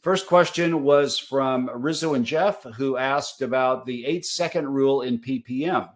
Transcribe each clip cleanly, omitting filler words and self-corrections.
First question was from Rizzo and Jeff, who asked about the 8-second rule in PPM.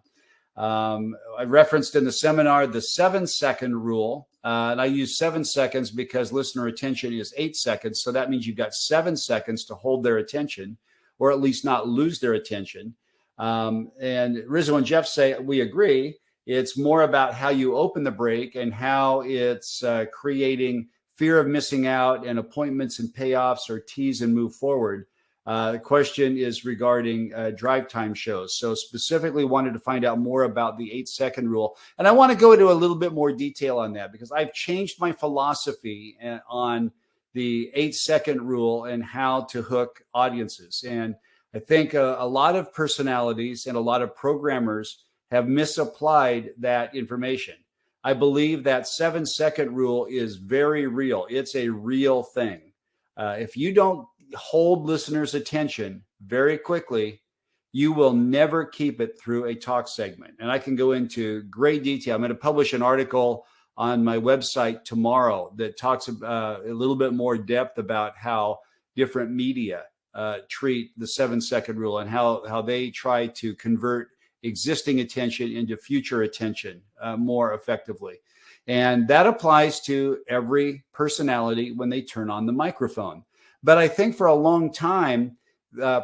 I referenced in the seminar the 7-second rule, and I use 7 seconds because listener attention is 8 seconds. So that means you've got 7 seconds to hold their attention, or at least not lose their attention. And Rizzo and Jeff say, we agree. It's more about how you open the break and how it's creating fear of missing out and appointments and payoffs or tease and move forward. The question is regarding drive time shows. So specifically wanted to find out more about the 8-second rule. And I want to go into a little bit more detail on that because I've changed my philosophy on the 8-second rule and how to hook audiences. And I think a lot of personalities and a lot of programmers have misapplied that information. I believe that 7-second rule is very real. It's a real thing. If you don't hold listeners' attention very quickly, you will never keep it through a talk segment. And I can go into great detail. I'm going to publish an article on my website tomorrow that talks a little bit more depth about how different media treat the 7-second rule and how they try to convert existing attention into future attention more effectively. And that applies to every personality when they turn on the microphone. But I think for a long time,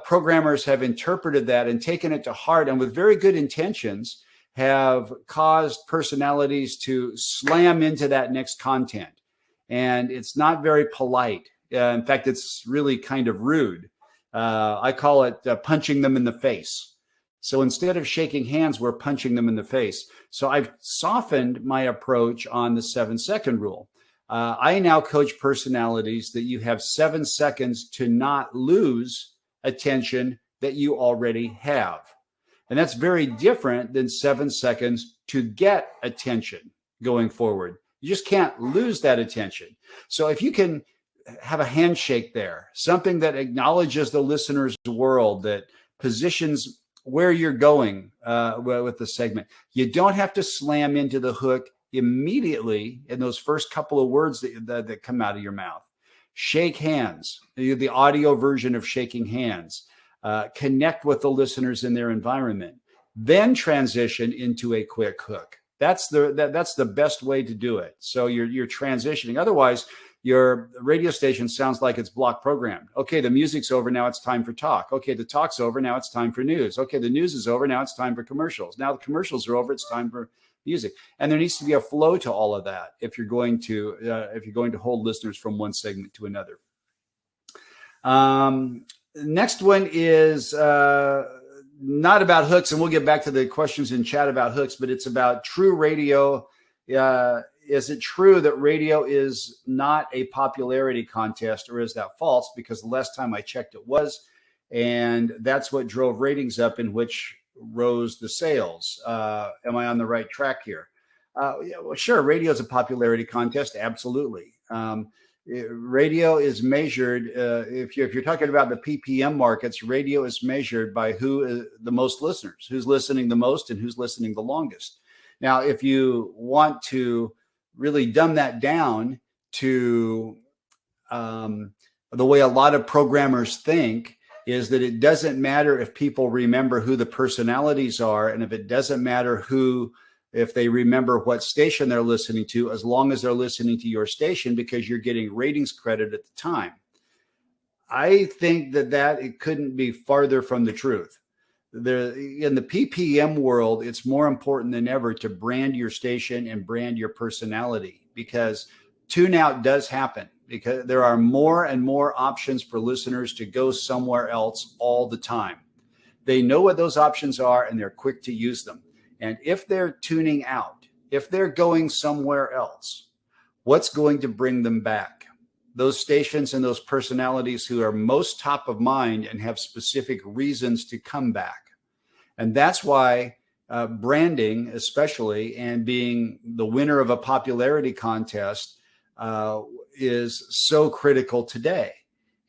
programmers have interpreted that and taken it to heart, and with very good intentions have caused personalities to slam into that next content. And it's not very polite. In fact, it's really kind of rude. I call it punching them in the face. So instead of shaking hands, we're punching them in the face. So I've softened my approach on the 7-second rule. I now coach personalities that you have 7 seconds to not lose attention that you already have. And that's very different than 7 seconds to get attention going forward. You just can't lose that attention. So if you can have a handshake there, something that acknowledges the listener's world, that positions where you're going with the segment. You don't have to slam into the hook immediately in those first couple of words that come out of your mouth. Shake hands, the audio version of shaking hands. Connect with the listeners in their environment. Then transition into a quick hook. That's the best way to do it. So you're transitioning. Otherwise, your radio station sounds like it's block programmed. Okay, the music's over. Now it's time for talk. Okay, the talk's over. Now it's time for news. Okay, the news is over. Now it's time for commercials. Now the commercials are over. It's time for music. And there needs to be a flow to all of that if you're going to hold listeners from one segment to another. Next one is not about hooks, and we'll get back to the questions in chat about hooks, but it's about true radio. Is it true that radio is not a popularity contest, or is that false? Because the last time I checked, it was, and that's what drove ratings up, in which rose the sales. Am I on the right track here? Yeah, well, sure. Radio is a popularity contest. Absolutely. Radio is measured. If you're talking about the PPM markets, radio is measured by who the most listeners, who's listening the most and who's listening the longest. Now, if you want to really dumb that down to the way a lot of programmers think, is that it doesn't matter if people remember who the personalities are, and if it doesn't matter if they remember what station they're listening to, as long as they're listening to your station, because you're getting ratings credit at the time. I think that it couldn't be farther from the truth. In the PPM world, it's more important than ever to brand your station and brand your personality, because tune out does happen, because there are more and more options for listeners to go somewhere else all the time. They know what those options are, and they're quick to use them. And if they're tuning out, if they're going somewhere else, what's going to bring them back? Those stations and those personalities who are most top of mind and have specific reasons to come back. And that's why branding, especially, and being the winner of a popularity contest is so critical today.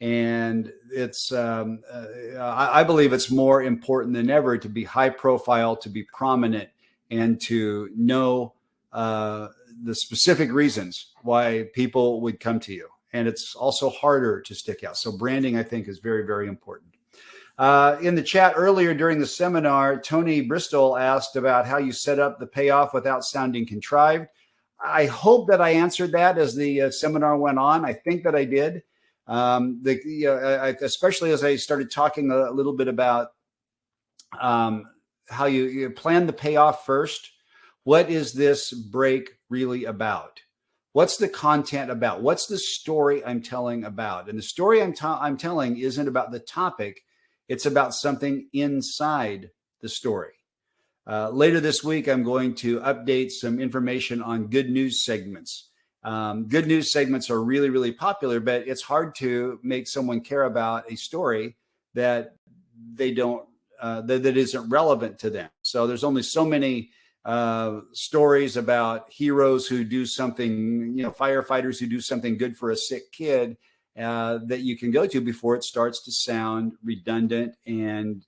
And it's, I believe it's more important than ever to be high profile, to be prominent, and to know the specific reasons why people would come to you. and it's also harder to stick out. So branding, I think, is very, very important. In the chat earlier during the seminar, Tony Bristol asked about how you set up the payoff without sounding contrived. I hope that I answered that as the seminar went on. I think that I did. Especially as I started talking a little bit about how you plan the payoff first. What is this break really about? What's the content about? What's the story I'm telling about? And the story I'm telling isn't about the topic. It's about something inside the story. Later this week, I'm going to update some information on good news segments. Good news segments are really, really popular, but it's hard to make someone care about a story that they don't, that isn't relevant to them. So there's only so many stories about heroes who do something, firefighters who do something good for a sick kid that you can go to before it starts to sound redundant. And,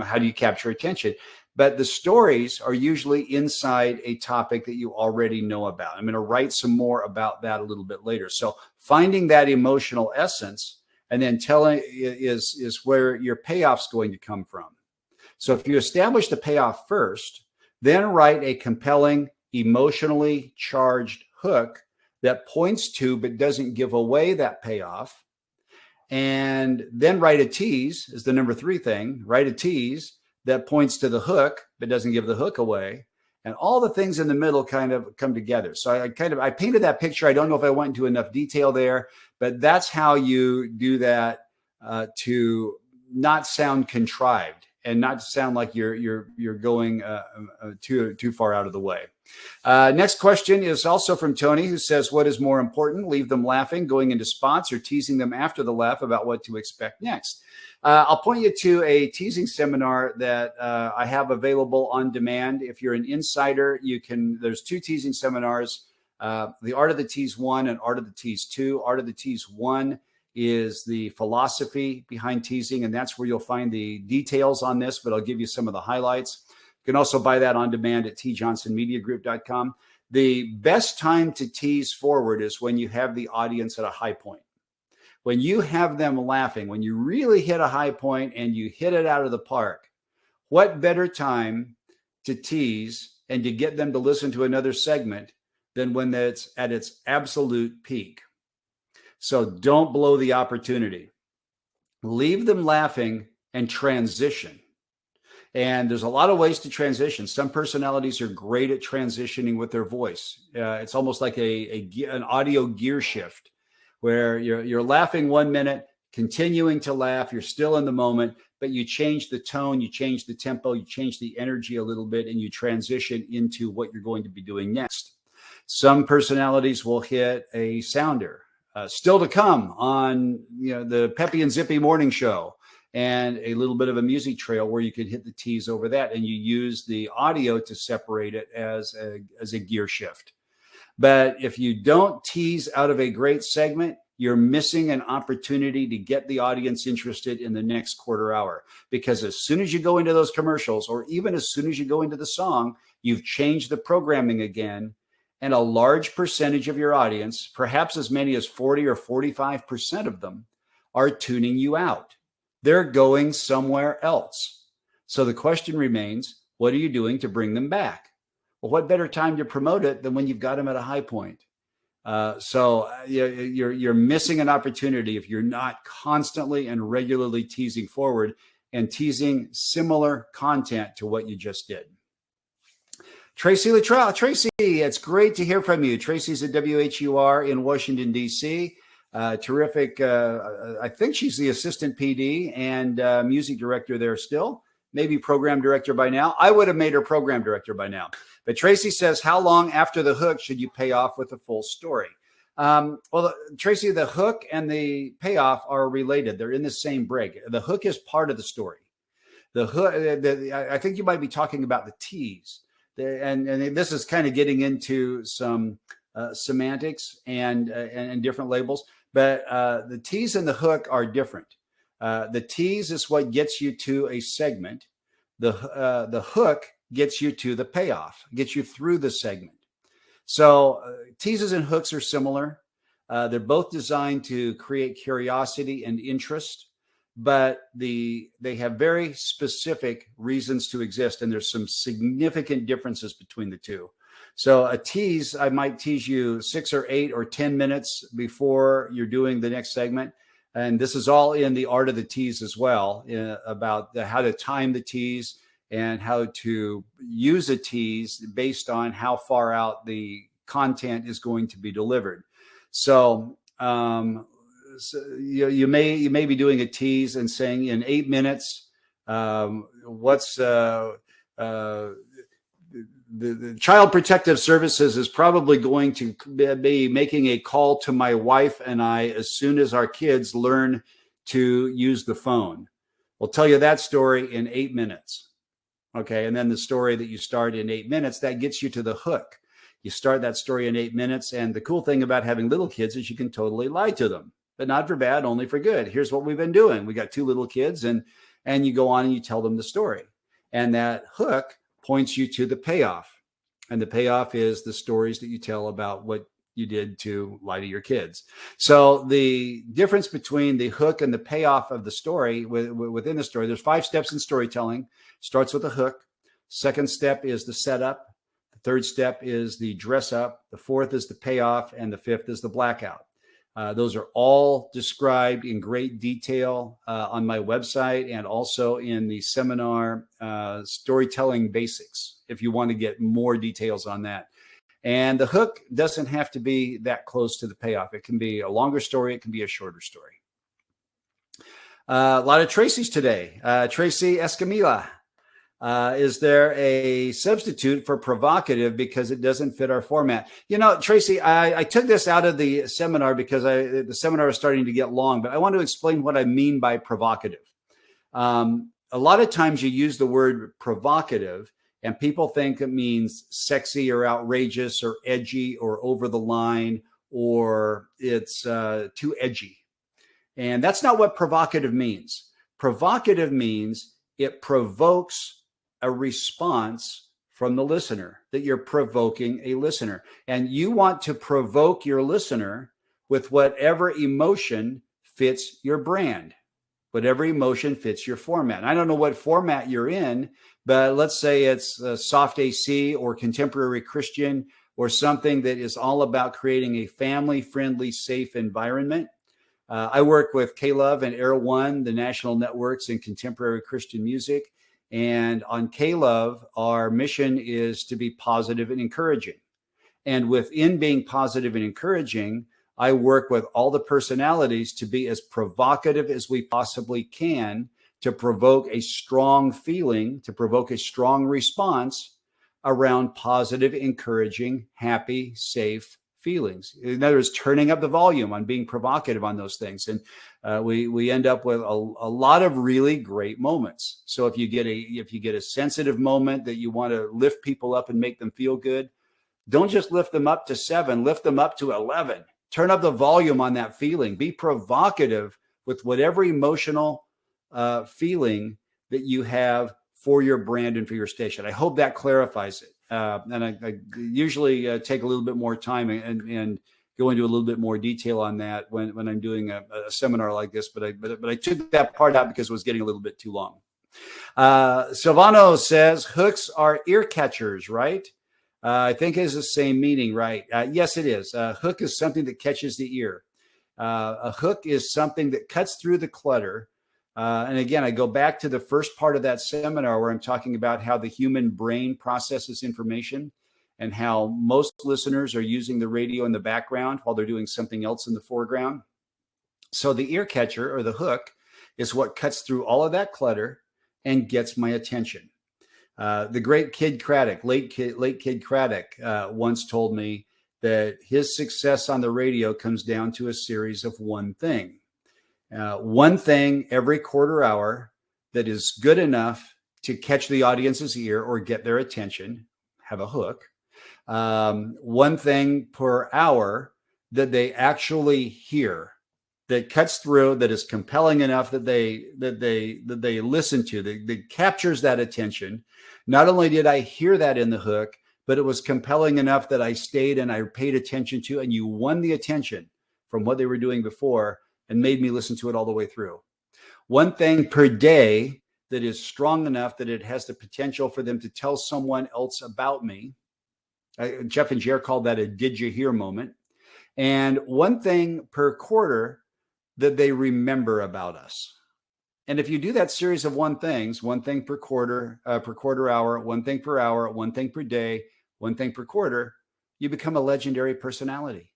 how do you capture attention? But the stories are usually inside a topic that you already know about. I'm going to write some more about that a little bit later. So finding that emotional essence and then telling is where your payoff's going to come from. So if you establish the payoff first, then write a compelling, emotionally charged hook that points to but doesn't give away that payoff. And then write a tease is the number 3 thing. Write a tease that points to the hook but doesn't give the hook away. And all the things in the middle kind of come together. So I painted that picture. I don't know if I went into enough detail there, but that's how you do that to not sound contrived and not sound like you're going too far out of the way. Next question is also from Tony, who says, what is more important, leave them laughing going into spots or teasing them after the laugh about what to expect next? I'll point you to a teasing seminar that I have available on demand. If you're an insider, there's 2 teasing seminars, the Art of the Tease 1 and Art of the Tease 2. Art of the Tease 1 is the philosophy behind teasing, and that's where you'll find the details on this, but I'll give you some of the highlights. You can also buy that on demand at tjohnsonmediagroup.com. The best time to tease forward is when you have the audience at a high point. When you have them laughing, when you really hit a high point and you hit it out of the park, what better time to tease and to get them to listen to another segment than when it's at its absolute peak? So don't blow the opportunity. Leave them laughing and transition. And there's a lot of ways to transition. Some personalities are great at transitioning with their voice. It's almost like an audio gear shift, where you're laughing 1 minute, continuing to laugh. You're still in the moment, but you change the tone, you change the tempo, you change the energy a little bit, and you transition into what you're going to be doing next. Some personalities will hit a sounder. Still to come on the Peppy and Zippy morning show, and a little bit of a music trail where you can hit the tease over that, and you use the audio to separate it as a gear shift. But if you don't tease out of a great segment, you're missing an opportunity to get the audience interested in the next quarter hour. Because as soon as you go into those commercials, or even as soon as you go into the song, you've changed the programming again. And a large percentage of your audience, perhaps as many as 40 or 45% of them, are tuning you out. They're going somewhere else. So the question remains, what are you doing to bring them back? Well, what better time to promote it than when you've got them at a high point? So you're missing an opportunity if you're not constantly and regularly teasing forward and teasing similar content to what you just did. Tracy Luttrell. Tracy, it's great to hear from you. Tracy's at WHUR in Washington, D.C. Terrific. I think she's the assistant PD and music director there still. Maybe program director by now. I would have made her program director by now. But Tracy says, how long after the hook should you pay off with a full story? Well, Tracy, the hook and the payoff are related. They're in the same break. The hook is part of the story. The hook, I think you might be talking about the tease. And this is kind of getting into some semantics and different labels. But the tease and the hook are different. The tease is what gets you to a segment. The hook gets you to the payoff, gets you through the segment. So teases and hooks are similar. They're both designed to create curiosity and interest, but they have very specific reasons to exist, and there's some significant differences between the two. So a tease, I might tease you 6 or 8 or 10 minutes before you're doing the next segment. And this is all in the art of the tease as well, about how to time the tease and how to use a tease based on how far out the content is going to be delivered. So, you may be doing a tease and saying in 8 minutes, the Child Protective Services is probably going to be making a call to my wife and I as soon as our kids learn to use the phone. We'll tell you that story in 8 minutes. Okay. And then the story that you start in 8 minutes, that gets you to the hook. You start that story in 8 minutes. And the cool thing about having little kids is you can totally lie to them, but not for bad, only for good. Here's what we've been doing. We got 2 little kids, and you go on and you tell them the story. And that hook points you to the payoff. And the payoff is the stories that you tell about what you did to lie to your kids. So the difference between the hook and the payoff of the story, within the story, there's 5 steps in storytelling. Starts with a hook. Second step is the setup. The third step is the dress up. The fourth is the payoff. And the fifth is the blackout. Those are all described in great detail on my website and also in the seminar, Storytelling Basics, if you want to get more details on that. And the hook doesn't have to be that close to the payoff. It can be a longer story. It can be a shorter story. A lot of Tracy's today. Tracy Escamilla. Is there a substitute for provocative because it doesn't fit our format? You know, Tracy, I took this out of the seminar because the seminar is starting to get long, but I want to explain what I mean by provocative. A lot of times you use the word provocative and people think it means sexy or outrageous or edgy or over the line, or it's too edgy. And that's not what provocative means. Provocative means it provokes a response from the listener, that you're provoking a listener. And you want to provoke your listener with whatever emotion fits your brand, whatever emotion fits your format. And I don't know what format you're in, but let's say it's soft AC or contemporary Christian or something that is all about creating a family-friendly, safe environment. I work with K-Love and Air One, the national networks in contemporary Christian music. And on K-Love, our mission is to be positive and encouraging. And within being positive and encouraging, I work with all the personalities to be as provocative as we possibly can to provoke a strong feeling, to provoke a strong response around positive, encouraging, happy, safe feelings. In other words, turning up the volume on being provocative on those things. And we end up with a lot of really great moments. So if you get a sensitive moment that you want to lift people up and make them feel good, don't just lift them up to 7, lift them up to 11. Turn up the volume on that feeling. Be provocative with whatever emotional feeling that you have for your brand and for your station. I hope that clarifies it. And I usually take a little bit more time and go into a little bit more detail on that when I'm doing a seminar like this. But I took that part out because it was getting a little bit too long. Silvano says hooks are ear catchers, right? I think it is the same meaning, right? Yes, it is. A hook is something that catches the ear. A hook is something that cuts through the clutter. And again, I go back to the first part of that seminar where I'm talking about how the human brain processes information and how most listeners are using the radio in the background while they're doing something else in the foreground. So the ear catcher or the hook is what cuts through all of that clutter and gets my attention. The great Kid Craddock, late Kid Craddock, once told me that his success on the radio comes down to a series of one thing. One thing every quarter hour that is good enough to catch the audience's ear or get their attention, have a hook. One thing per hour that they actually hear, that cuts through, that is compelling enough that they listen to, that captures that attention. Not only did I hear that in the hook, but it was compelling enough that I stayed and I paid attention to, and you won the attention from what they were doing before and made me listen to it all the way through. One thing per day that is strong enough that it has the potential for them to tell someone else about me. Jeff and Jer called that a did you hear moment. And one thing per quarter that they remember about us. And if you do that series of one thing per quarter hour, one thing per hour, one thing per day, one thing per quarter, you become a legendary personality.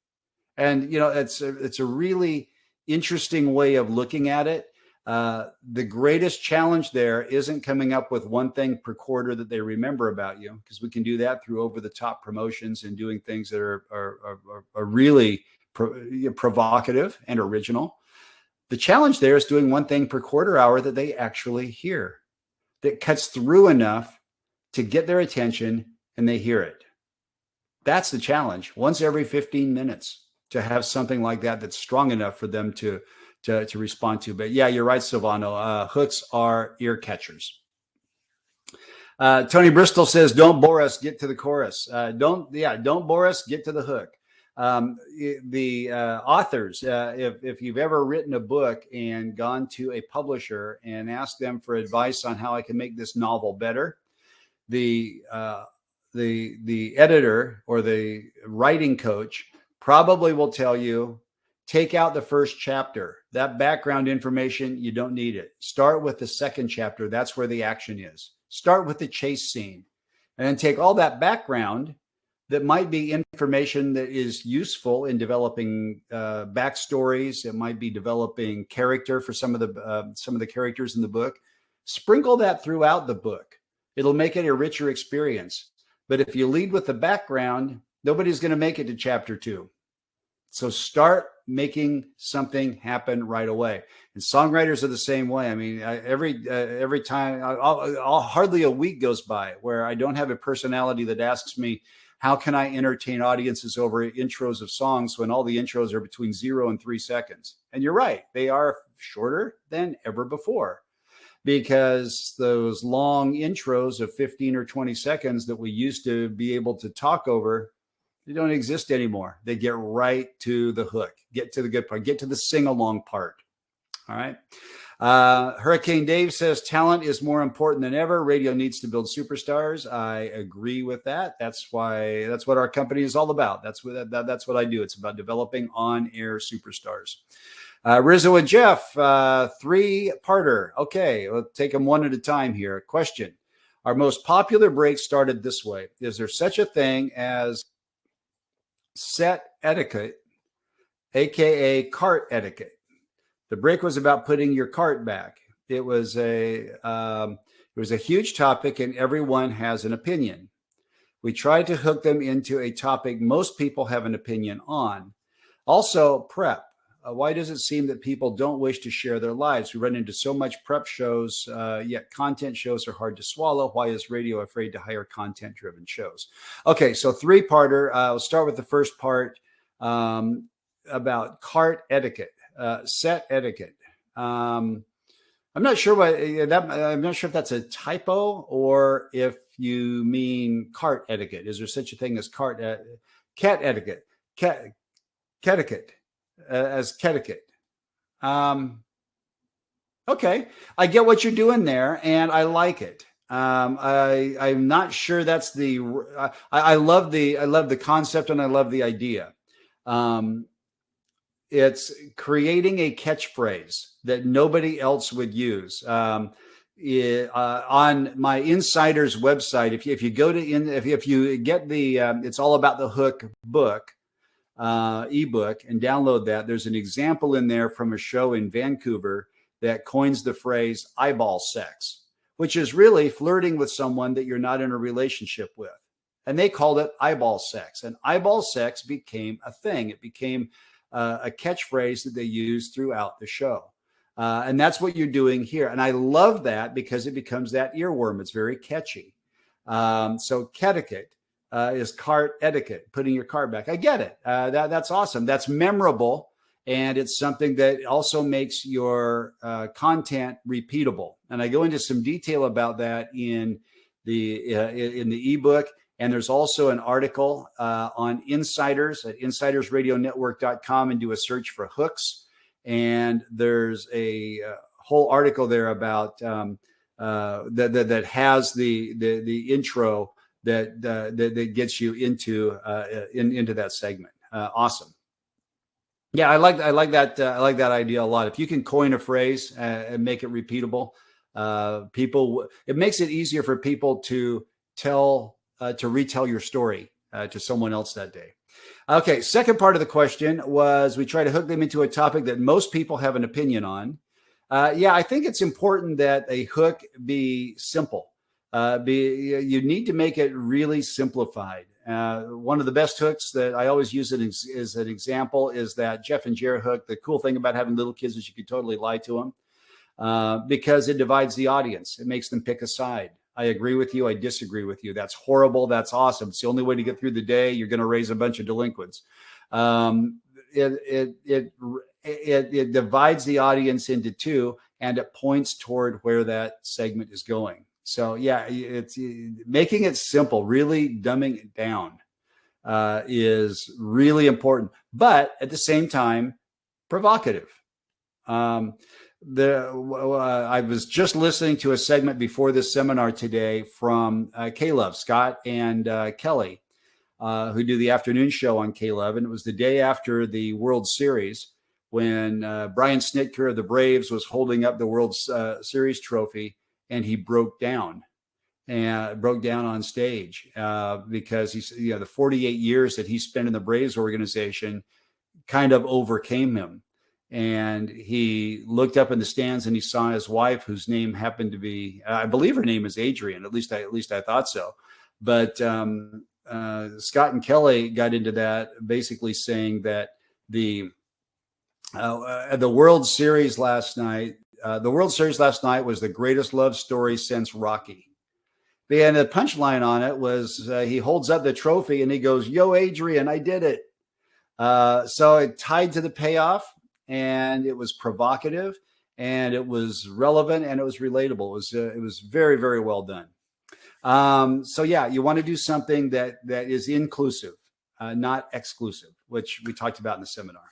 And, it's a really interesting way of looking at it. The greatest challenge there isn't coming up with one thing per quarter that they remember about you, because we can do that through over-the-top promotions and doing things that are really provocative and original. The challenge there is doing one thing per quarter hour that they actually hear, that cuts through enough to get their attention and they hear it. That's the challenge. Once every 15 minutes to have something like that that's strong enough for them to respond to. But yeah, you're right, Silvano. Hooks are ear catchers. Tony Bristol says, "Don't bore us. Get to the chorus." Don't bore us. Get to the hook. The authors, if you've ever written a book and gone to a publisher and asked them for advice on how I can make this novel better, the editor or the writing coach probably will tell you, take out the first chapter. That background information, you don't need it. Start with the second chapter. That's where the action is. Start with the chase scene, and then take all that background that might be information that is useful in developing backstories. It might be developing character for some of the characters in the book. Sprinkle that throughout the book. It'll make it a richer experience. But if you lead with the background, nobody's going to make it to chapter 2. So start making something happen right away. And songwriters are the same way. I mean, every time, hardly a week goes by where I don't have a personality that asks me, how can I entertain audiences over intros of songs when all the intros are between 0 and 3 seconds? And you're right. They are shorter than ever before, because those long intros of 15 or 20 seconds that we used to be able to talk over, they don't exist anymore. They get right to the hook, get to the good part, get to the sing-along part. All right. Hurricane Dave says, talent is more important than ever. Radio needs to build superstars. I agree with that. That's what our company is all about. That's what I do. It's about developing on-air superstars. Rizzo and Jeff, 3-parter. Okay, we'll take them one at a time here. Question. Our most popular break started this way. Is there such a thing as set etiquette, aka cart etiquette? The break was about putting your cart back. It was a huge topic, and everyone has an opinion. We tried to hook them into a topic most people have an opinion on. Also, prep. Why does it seem that people don't wish to share their lives? We run into so much prep shows, yet content shows are hard to swallow. Why is radio afraid to hire content-driven shows? Okay, so 3-parter. I'll start with the first part about cart etiquette, set etiquette. I'm not sure I'm not sure if that's a typo or if you mean cart etiquette. Is there such a thing as cat etiquette? Catiquette. As catiquette. Okay, I get what you're doing there, and I like it. I'm not sure that's the. I love the concept, and I love the idea. It's creating a catchphrase that nobody else would use. On my Insider's website, if you go to if you get the it's all about the hook book. Ebook and download that. There's an example in there from a show in Vancouver that coins the phrase eyeball sex, which is really flirting with someone that you're not in a relationship with. And they called it eyeball sex. And eyeball sex became a thing. It became a catchphrase that they used throughout the show. And that's what you're doing here. And I love that because it becomes that earworm. It's very catchy. So catiquette. Is cart etiquette, putting your cart back. I get it. That's awesome. That's memorable. And it's something that also makes your content repeatable. And I go into some detail about that in the ebook And there's also an article on Insiders at insidersradionetwork.com, and do a search for hooks. And there's a whole article there about that has the intro that gets you into that segment. Awesome. Yeah, I like that. I like that idea a lot. If you can coin a phrase and make it repeatable, it makes it easier for people to retell your story to someone else that day. Okay, second part of the question was, we try to hook them into a topic that most people have an opinion on. Yeah, I think it's important that a hook be simple. You need to make it really simplified. One of the best hooks that I always use as an example is that Jeff and Jer hook. The cool thing about having little kids is you could totally lie to them because it divides the audience. It makes them pick a side. I agree with you. I disagree with you. That's horrible. That's awesome. It's the only way to get through the day. You're going to raise a bunch of delinquents. It divides the audience into two, and it points toward where that segment is going. So yeah, it's making it simple, really dumbing it down is really important, but at the same time, provocative. I was just listening to a segment before this seminar today from K-Love, Scott and Kelly, who do the afternoon show on K-Love. And it was the day after the World Series when Brian Snitker of the Braves was holding up the World Series trophy, and he broke down on stage because he's, the 48 years that he spent in the Braves organization kind of overcame him. And he looked up in the stands and he saw his wife, whose name happened to be, I believe her name is Adrian. At least I thought so. But Scott and Kelly got into that, basically saying that the World Series last night, was the greatest love story since Rocky. And the punchline on it was he holds up the trophy and he goes, "Yo, Adrian, I did it." So it tied to the payoff, and it was provocative, and it was relevant, and it was relatable. It was very, very well done. So yeah, you want to do something that is inclusive, not exclusive, which we talked about in the seminar.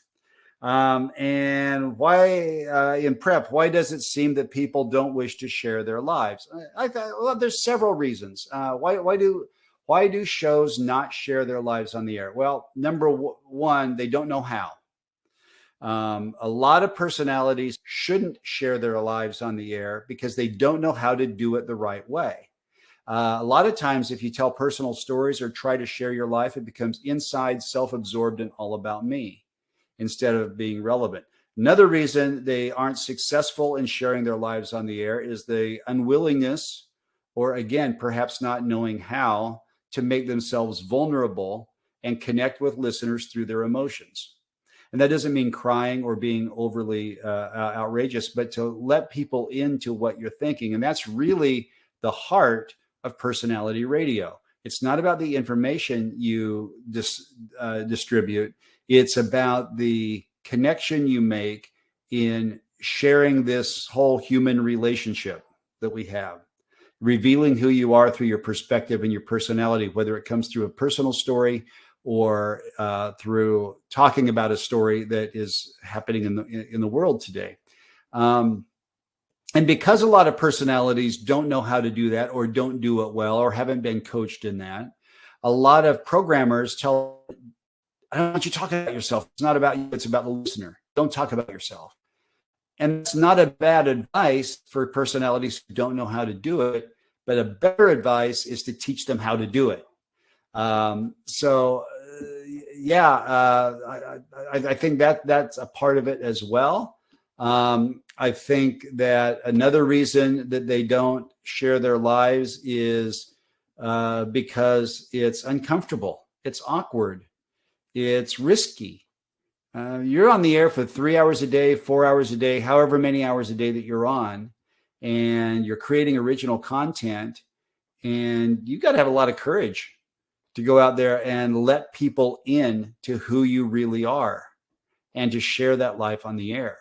And why in prep, why does it seem that people don't wish to share their lives? I thought, well, there's several reasons. Why do shows not share their lives on the air? Well, number one, they don't know how. A lot of personalities shouldn't share their lives on the air because they don't know how to do it the right way. A lot of times, if you tell personal stories or try to share your life, it becomes inside, self-absorbed, and all about me, instead of being relevant. Another reason they aren't successful in sharing their lives on the air is the unwillingness, or again, perhaps not knowing how to make themselves vulnerable and connect with listeners through their emotions. And that doesn't mean crying or being overly outrageous, but to let people into what you're thinking. And that's really the heart of personality radio. It's not about the information you distribute. It's about the connection you make in sharing this whole human relationship that we have, revealing who you are through your perspective and your personality, whether it comes through a personal story or through talking about a story that is happening in the world today. And because a lot of personalities don't know how to do that, or don't do it well, or haven't been coached in that, a lot of programmers tell, "I don't want you talking about yourself. It's not about you. It's about the listener. Don't talk about yourself." And it's not a bad advice for personalities who don't know how to do it, but a better advice is to teach them how to do it. I think that's a part of it as well. I think that another reason that they don't share their lives is because it's uncomfortable. It's awkward. It's risky. You're on the air for 3 hours a day, 4 hours a day, however many hours a day that you're on, and you're creating original content, and you got to have a lot of courage to go out there and let people in to who you really are and to share that life on the air.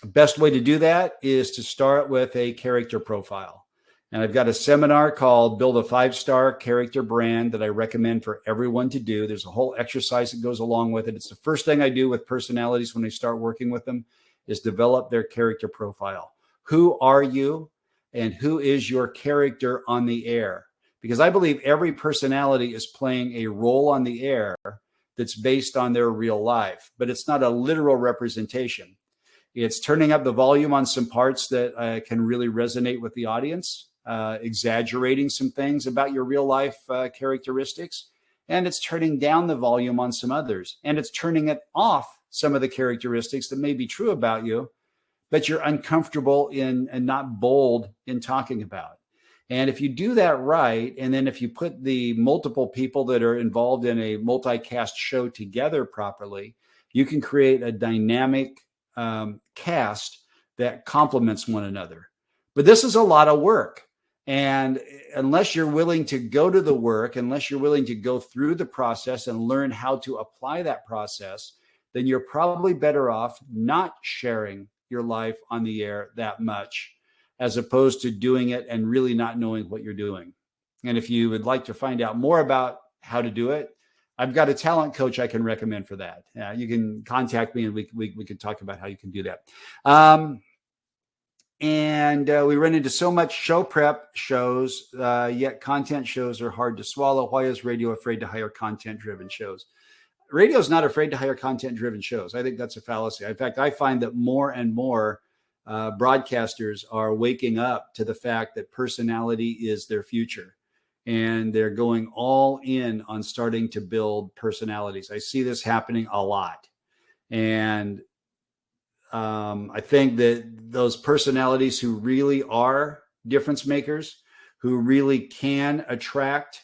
Best way to do that is to start with a character profile. And I've got a seminar called Build a 5-Star Character Brand that I recommend for everyone to do. There's a whole exercise that goes along with it. It's the first thing I do with personalities when I start working with them, is develop their character profile. Who are you and who is your character on the air? Because I believe every personality is playing a role on the air that's based on their real life, but it's not a literal representation. It's turning up the volume on some parts that can really resonate with the audience, exaggerating some things about your real life characteristics, and it's turning down the volume on some others, and it's turning it off some of the characteristics that may be true about you, but you're uncomfortable in and not bold in talking about. And if you do that right, and then if you put the multiple people that are involved in a multicast show together properly, you can create a dynamic cast that complements one another. But this is a lot of work. And unless you're willing to go to the work, unless you're willing to go through the process and learn how to apply that process, then you're probably better off not sharing your life on the air that much, as opposed to doing it and really not knowing what you're doing. And if you would like to find out more about how to do it, I've got a talent coach I can recommend for that. You can contact me and we can talk about how you can do that. We run into so much show prep shows, yet content shows are hard to swallow. Why is radio afraid to hire content-driven shows? Radio is not afraid to hire content-driven shows. I think that's a fallacy. In fact, I find that more and more broadcasters are waking up to the fact that personality is their future. And they're going all in on starting to build personalities. I see this happening a lot. And I think that those personalities who really are difference makers, who really can attract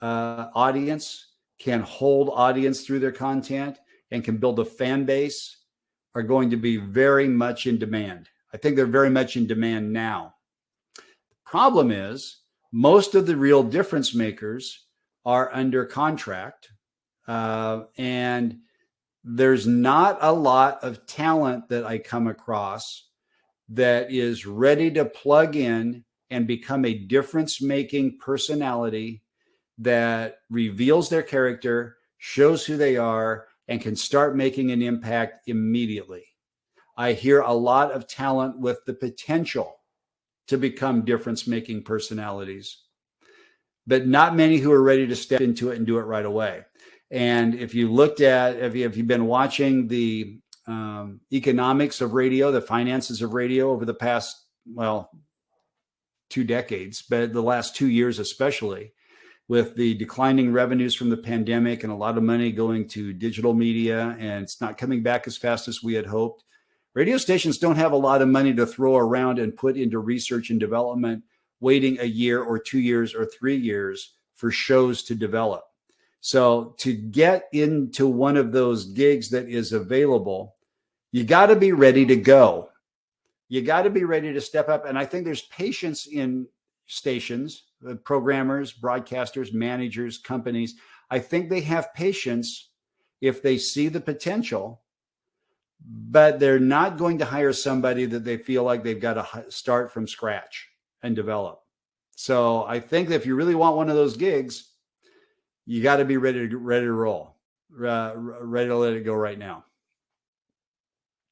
audience, can hold audience through their content, and can build a fan base, are going to be very much in demand. I think they're very much in demand now. The problem is, most of the real difference makers are under contract, and there's not a lot of talent that I come across that is ready to plug in and become a difference-making personality that reveals their character, shows who they are, and can start making an impact immediately. I hear a lot of talent with the potential to become difference-making personalities, but not many who are ready to step into it and do it right away. And if you looked at, if you've been watching the economics of radio, the finances of radio over the past, 2 decades, but the last 2 years especially, with the declining revenues from the pandemic and a lot of money going to digital media, and it's not coming back as fast as we had hoped. Radio stations don't have a lot of money to throw around and put into research and development, waiting a year or 2 years or 3 years for shows to develop. So to get into one of those gigs that is available, you got to be ready to go. You got to be ready to step up. And I think there's patience in stations, programmers, broadcasters, managers, companies. I think they have patience if they see the potential, but they're not going to hire somebody that they feel like they've got to start from scratch and develop. So I think that if you really want one of those gigs, you got to be ready to roll, ready to let it go right now.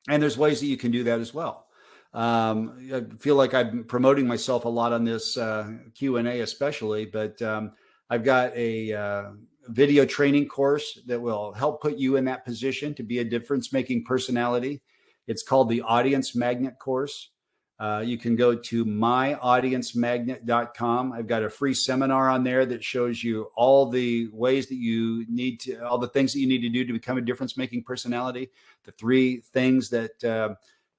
And there's ways that you can do that as well. I feel like I'm promoting myself a lot on this Q&A especially, but I've got a video training course that will help put you in that position to be a difference-making personality. It's called the Audience Magnet course. You can go to myaudience.magnet.com. I've got a free seminar on there that shows you all the ways that you need to, all the things that you need to do to become a difference-making personality, the 3 things that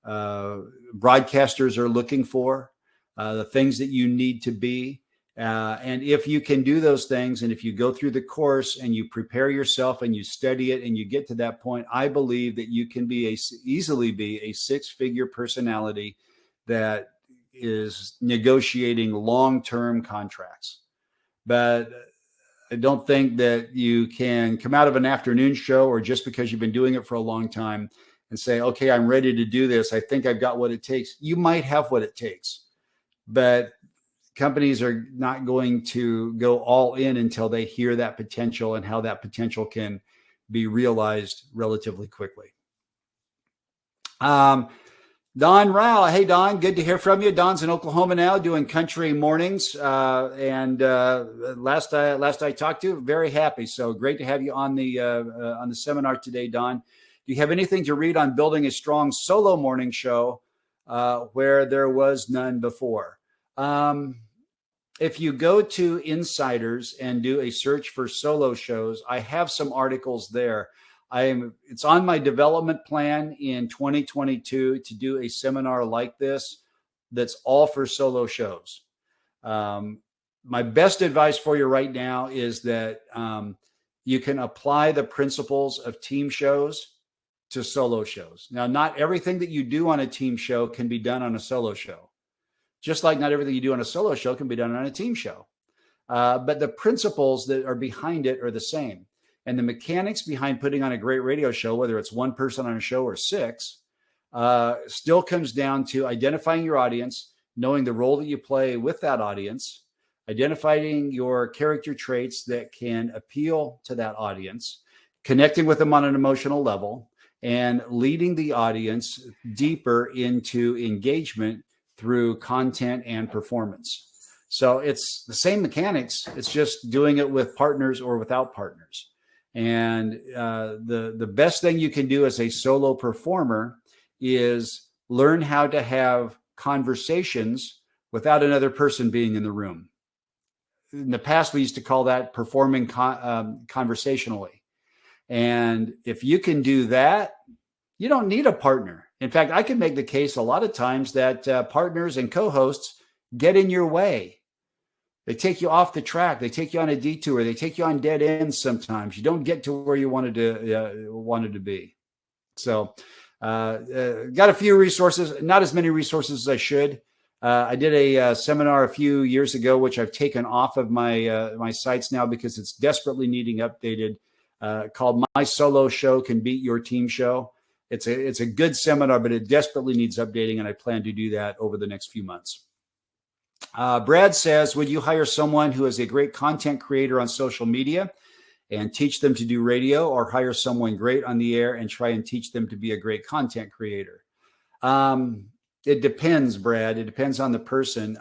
broadcasters are looking for, the things that you need to be. And if you can do those things, and if you go through the course and you prepare yourself and you study it and you get to that point, I believe that you can easily be a 6-figure personality that is negotiating long-term contracts. But I don't think that you can come out of an afternoon show, or just because you've been doing it for a long time, and say, okay, I'm ready to do this. I think I've got what it takes. You might have what it takes, but companies are not going to go all in until they hear that potential and how that potential can be realized relatively quickly. Don Rao. Hey, Don, good to hear from you. Don's in Oklahoma now doing country mornings. Last I talked to, very happy. So great to have you on the seminar today, Don. Do you have anything to read on building a strong solo morning show where there was none before? If you go to Insiders and do a search for solo shows, I have some articles there. It's on my development plan in 2022 to do a seminar like this that's all for solo shows. My best advice for you right now is that you can apply the principles of team shows to solo shows. Now, not everything that you do on a team show can be done on a solo show, just like not everything you do on a solo show can be done on a team show. But the principles that are behind it are the same. And the mechanics behind putting on a great radio show, whether it's one person on a show or six, still comes down to identifying your audience, knowing the role that you play with that audience, identifying your character traits that can appeal to that audience, connecting with them on an emotional level, and leading the audience deeper into engagement through content and performance. So it's the same mechanics. It's just doing it with partners or without partners. And the best thing you can do as a solo performer is learn how to have conversations without another person being in the room. In the past, we used to call that performing conversationally. And if you can do that, you don't need a partner. In fact, I can make the case a lot of times that partners and co-hosts get in your way. They take you off the track. They take you on a detour. They take you on dead ends sometimes. You don't get to where you wanted to be. So got a few resources, not as many resources as I should. I did a seminar a few years ago, which I've taken off of my sites now because it's desperately needing updated, called My Solo Show Can Beat Your Team Show. It's a good seminar, but it desperately needs updating, and I plan to do that over the next few months. Brad says, would you hire someone who is a great content creator on social media and teach them to do radio, or hire someone great on the air and try and teach them to be a great content creator? It depends, Brad. It depends on the person.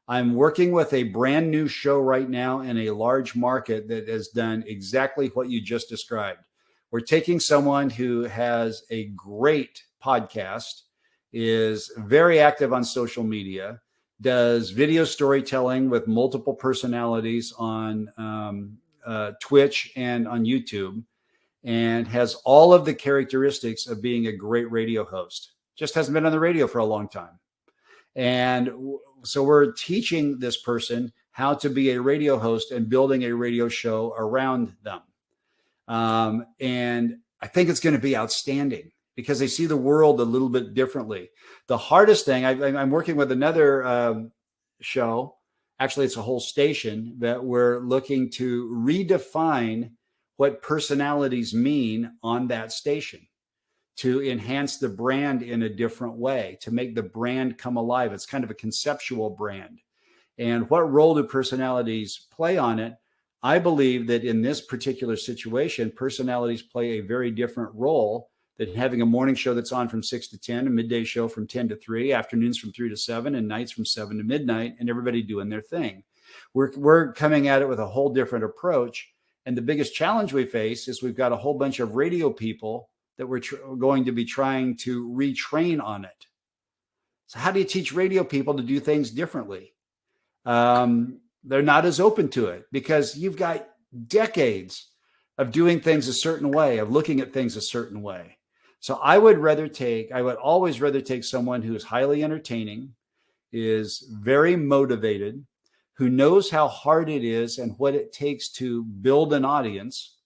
I'm working with a brand new show right now in a large market that has done exactly what you just described. We're taking someone who has a great podcast, is very active on social media, does video storytelling with multiple personalities on Twitch and on YouTube, and has all of the characteristics of being a great radio host. Just hasn't been on the radio for a long time. And so we're teaching this person how to be a radio host and building a radio show around them. And I think it's going to be outstanding because they see the world a little bit differently. The hardest thing, I'm working with another show. Actually, it's a whole station that we're looking to redefine what personalities mean on that station, to enhance the brand in a different way, to make the brand come alive. It's kind of a conceptual brand. And what role do personalities play on it? I believe that in this particular situation, personalities play a very different role than having a morning show that's on from 6 to 10, a midday show from 10 to 3, afternoons from 3 to 7, and nights from 7 to midnight, and everybody doing their thing. We're coming at it with a whole different approach. And the biggest challenge we face is we've got a whole bunch of radio people that we're going to be trying to retrain on it. So how do you teach radio people to do things differently? They're not as open to it because you've got decades of doing things a certain way, of looking at things a certain way. So I would always rather take someone who is highly entertaining, is very motivated, who knows how hard it is and what it takes to build an audience,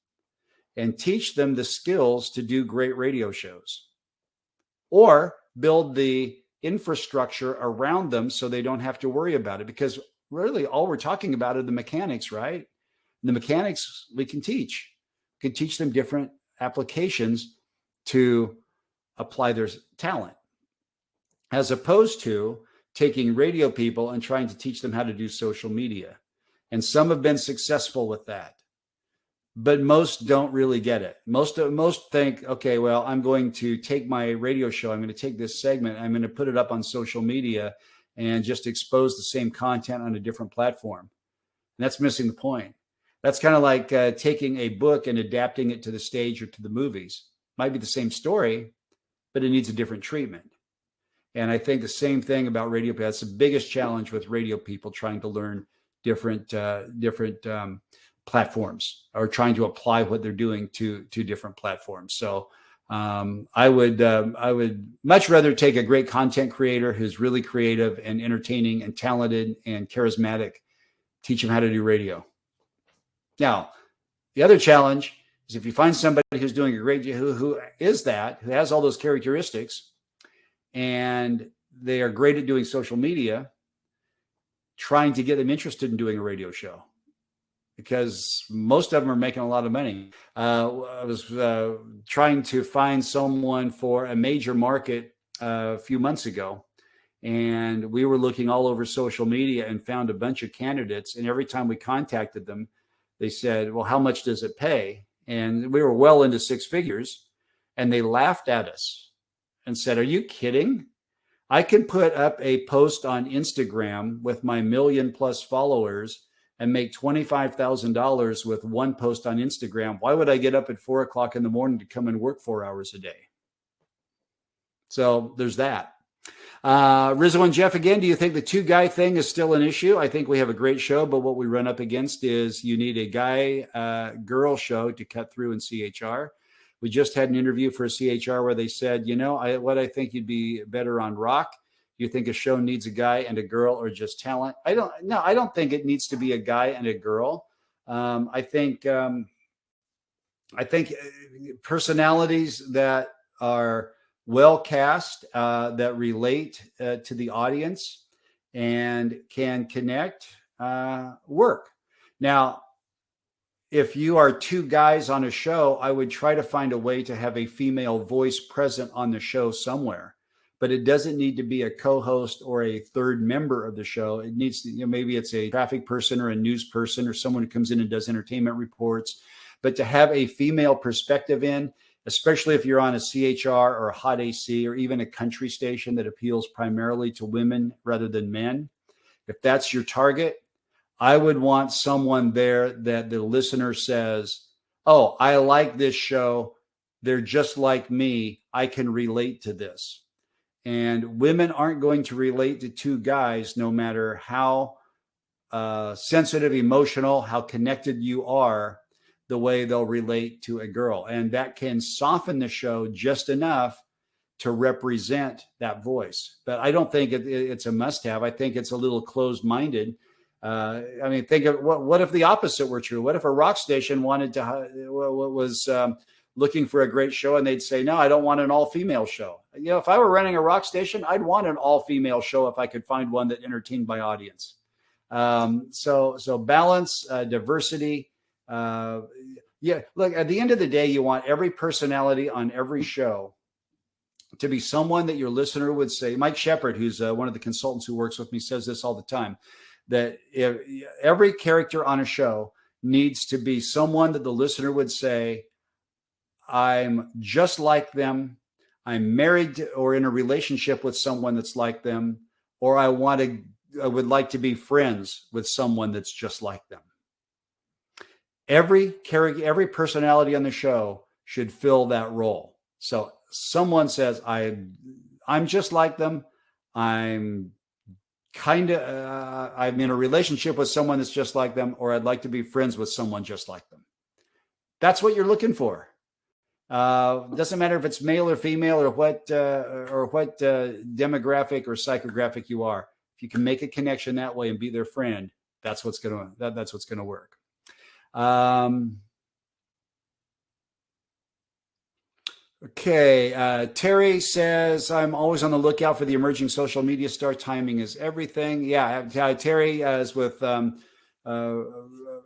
and teach them the skills to do great radio shows, or build the infrastructure around them so they don't have to worry about it. Because really all we're talking about are the mechanics, right? And the mechanics we can teach. We can teach them different applications to apply their talent, as opposed to taking radio people and trying to teach them how to do social media. And some have been successful with that, but most don't really get it. Most think, okay, well, I'm going to take my radio show, I'm going to take this segment, I'm going to put it up on social media and just expose the same content on a different platform. And that's missing the point. That's kind of like taking a book and adapting it to the stage or to the movies. Might be the same story, but it needs a different treatment. And I think the same thing about radio. That's the biggest challenge with radio people trying to learn different platforms or trying to apply what they're doing to different platforms. So I would much rather take a great content creator who's really creative and entertaining and talented and charismatic, teach them how to do radio. Now, the other challenge is if you find somebody who's doing a great, who has all those characteristics, and they are great at doing social media, trying to get them interested in doing a radio show, because most of them are making a lot of money. I was trying to find someone for a major market a few months ago, and we were looking all over social media and found a bunch of candidates. And every time we contacted them, they said, well, how much does it pay? And we were well into six figures, and they laughed at us and said, are you kidding? I can put up a post on Instagram with my 1 million+ followers and make $25,000 with one post on Instagram. Why would I get up at 4 o'clock in the morning to come and work 4 hours a day? So there's that. Rizzo and Jeff, again, do you think the two-guy thing is still an issue? I think we have a great show, but what we run up against is you need a guy-girl show to cut through in CHR. We just had an interview for a CHR where they said, I think you'd be better on rock. You think a show needs a guy and a girl or just talent? I don't think it needs to be a guy and a girl. I think personalities that are well cast, that relate to the audience and can connect, work. Now, if you are two guys on a show, I would try to find a way to have a female voice present on the show somewhere. But it doesn't need to be a co-host or a third member of the show. It needs to, maybe it's a traffic person or a news person or someone who comes in and does entertainment reports. But to have a female perspective in, especially if you're on a CHR or a hot AC or even a country station that appeals primarily to women rather than men, if that's your target, I would want someone there that the listener says, oh, I like this show. They're just like me. I can relate to this. And women aren't going to relate to two guys, no matter how sensitive, emotional, how connected you are, the way they'll relate to a girl. And that can soften the show just enough to represent that voice. But I don't think it's a must-have. I think it's a little closed-minded. Think of what if the opposite were true? What if a rock station was looking for a great show and they'd say, no, I don't want an all-female show. If I were running a rock station, I'd want an all-female show if I could find one that entertained my audience. So balance, diversity. Look, at the end of the day, you want every personality on every show to be someone that your listener would say. Mike Shepard, who's one of the consultants who works with me, says this all the time, that if every character on a show needs to be someone that the listener would say, I'm just like them. I'm married to, or in a relationship with someone that's like them, or I would like to be friends with someone that's just like them. Every personality on the show should fill that role. So someone says, I'm just like them. I'm in a relationship with someone that's just like them, or I'd like to be friends with someone just like them. That's what you're looking for. Doesn't matter if it's male or female or what demographic or psychographic you are. If you can make a connection that way and be their friend, that's what's gonna work. Okay. Terry says, I'm always on the lookout for the emerging social media star. Timing is everything. Yeah. Terry is with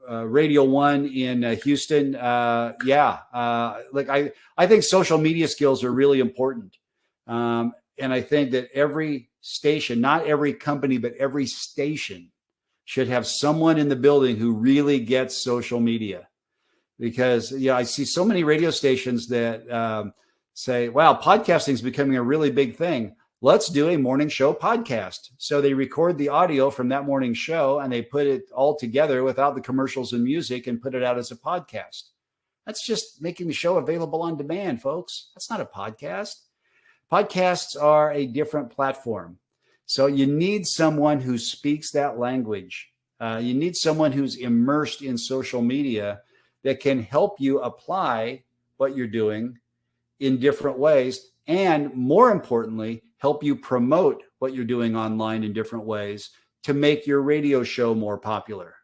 Radio 1 in Houston. I think social media skills are really important. And I think that every station, not every company, but every station should have someone in the building who really gets social media. Because I see so many radio stations that say, wow, podcasting is becoming a really big thing. Let's do a morning show podcast. So they record the audio from that morning show and they put it all together without the commercials and music and put it out as a podcast. That's just making the show available on demand, folks. That's not a podcast. Podcasts are a different platform. So you need someone who speaks that language. You need someone who's immersed in social media that can help you apply what you're doing in different ways. And more importantly, help you promote what you're doing online in different ways to make your radio show more popular.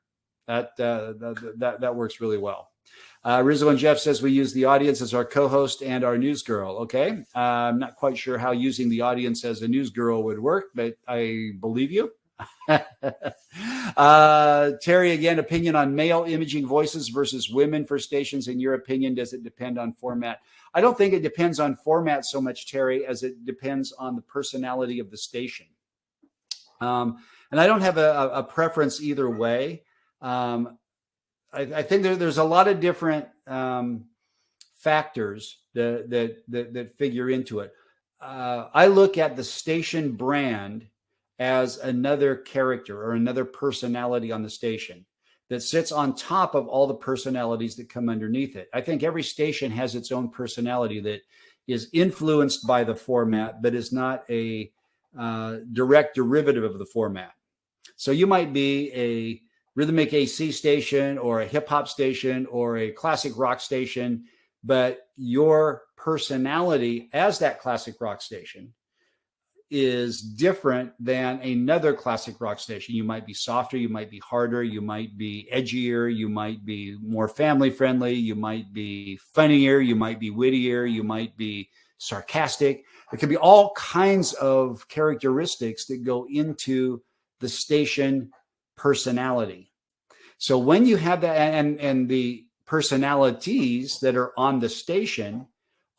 That works really well. Rizzo and Jeff says we use the audience as our co-host and our news girl. Okay. I'm not quite sure how using the audience as a news girl would work, but I believe you. Terry, again, opinion on male imaging voices versus women for stations. In your opinion, does it depend on format? I don't think it depends on format so much, Terry, as it depends on the personality of the station. And I don't have a preference either way. I think there's a lot of different factors that figure into it. I look at the station brand as another character or another personality on the station that sits on top of all the personalities that come underneath it. I think every station has its own personality that is influenced by the format, but is not a direct derivative of the format. So you might be a rhythmic AC station or a hip hop station or a classic rock station, but your personality as that classic rock station is different than another classic rock station. You might be softer, you might be harder, you might be edgier, you might be more family friendly, you might be funnier, you might be wittier, you might be sarcastic. There could be all kinds of characteristics that go into the station personality. So when you have that, and the personalities that are on the station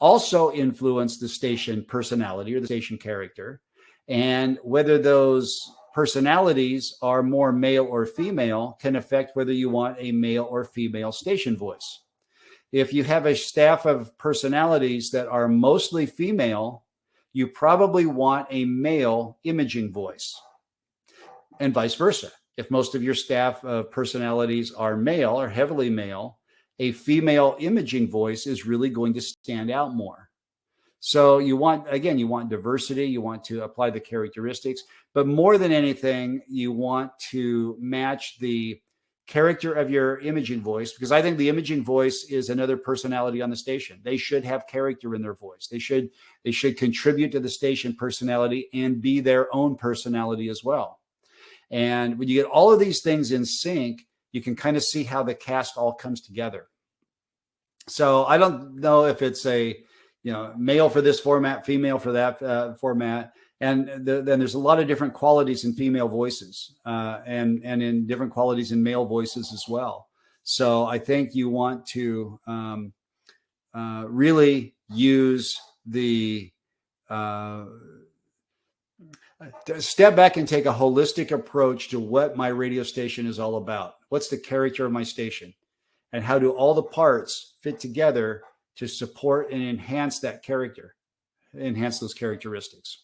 also influence the station personality or the station character, and whether those personalities are more male or female can affect whether you want a male or female station voice. If you have a staff of personalities that are mostly female, you probably want a male imaging voice, and vice versa. If most of your staff of personalities are male or heavily male, a female imaging voice is really going to stand out more. So you want diversity, you want to apply the characteristics, but more than anything, you want to match the character of your imaging voice, because I think the imaging voice is another personality on the station. They should have character in their voice. They should contribute to the station personality and be their own personality as well. And when you get all of these things in sync, you can kind of see how the cast all comes together. So I don't know if it's a, male for this format, female for that format. And then there's a lot of different qualities in female voices and in different qualities in male voices as well. So I think you want to really use the step back and take a holistic approach to what my radio station is all about. What's the character of my station? And how do all the parts fit together to support and enhance that character, enhance those characteristics?